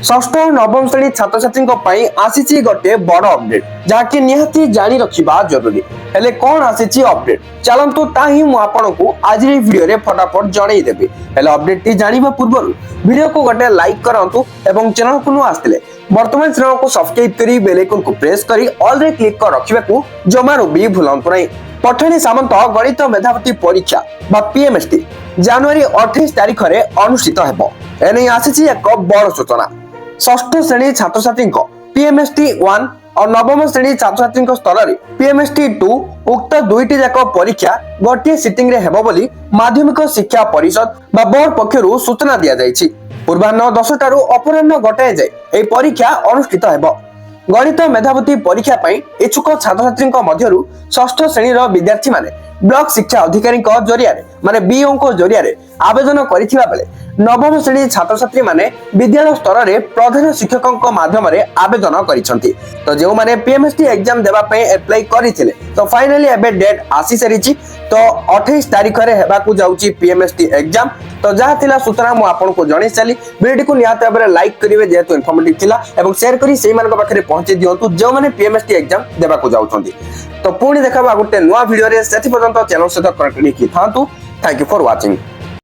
षष्ठ और नवम श्रेणी छात्र छात्री आसी गोटे बड़ अपडेट जहाँकि निहाती जानी रखा जरूरी हेले कौन आसी अपडेट चलतु ताही मुझे आज वीडियो रे फटाफट जनईदेवी हेले अपडेट टी जानिबा पूर्व वीडियो को गोटे लाइक करंतु एवं चैनल को आसले वर्तमान चैनल को सब्सक्राइब करी बेल आइकन को प्रेस करी ऑल रे क्लिक कर रखिबा जमारू भी भूलंतु नहीं। पठाणी सामंत गणित मेधावी परीक्षा पीएमएसटी जनवरी 28 तारिख में अनुष्ठित हेबो एने आसी एक बड़ सूचना। षष्ठ श्रेणी छात्र छात्री पीएमएसटी 1 और नवम श्रेणी छात्र छात्री स्तर में पीएमएसटी 2 उक्त दुईटी जाक परीक्षा गोटे सिटिंग रे हेबो बोली माध्यमिक शिक्षा परिषद बोर्ड पक्षरु सूचना दिया जायछि। पूर्वाह्न 10 टारू अपराह्न गोटाए जाए एही परीक्षा अनुष्ठित हेबो। गणित मेधावी परीक्षा पई इच्छुक छात्र छात्री मध्यरु षष्ठ श्रेणी विद्यार्थी माने ब्लॉक शिक्षा अधिकारी जरिया माने बीओ जरिया आवेदन करिथिबा बेले नवम श्रेणी छात्र छात्री माने विद्यालय स्तर में प्रधान शिक्षक माध्यम आवेदन करिसंती। तो जो माने पीएमएसटी एग्जाम देबा पई अप्लाई करिथिले तो फाइनली एबे डेट आसी सारिछि। तो 28 तारिख रे हेबाकू जाउची पीएमएसटी एग्जाम। तो जहाँ थिला सूचना मु आपनको जणै चली वीडियो को निहात भाबरे लाइक करिवे जेहेतु इन्फॉर्मेटिव थिला एवं शेयर करी सेही मानक पाखरे पहुंचे दियंतु जो माने पीएमएसटी एग्जाम देबाकू जाउछंती। तो पुणी देखाबा गोटे नुवा वीडियो रे सेति पर्यंत चैनल सहित कनेक्ट थांतु। Thank you for watching.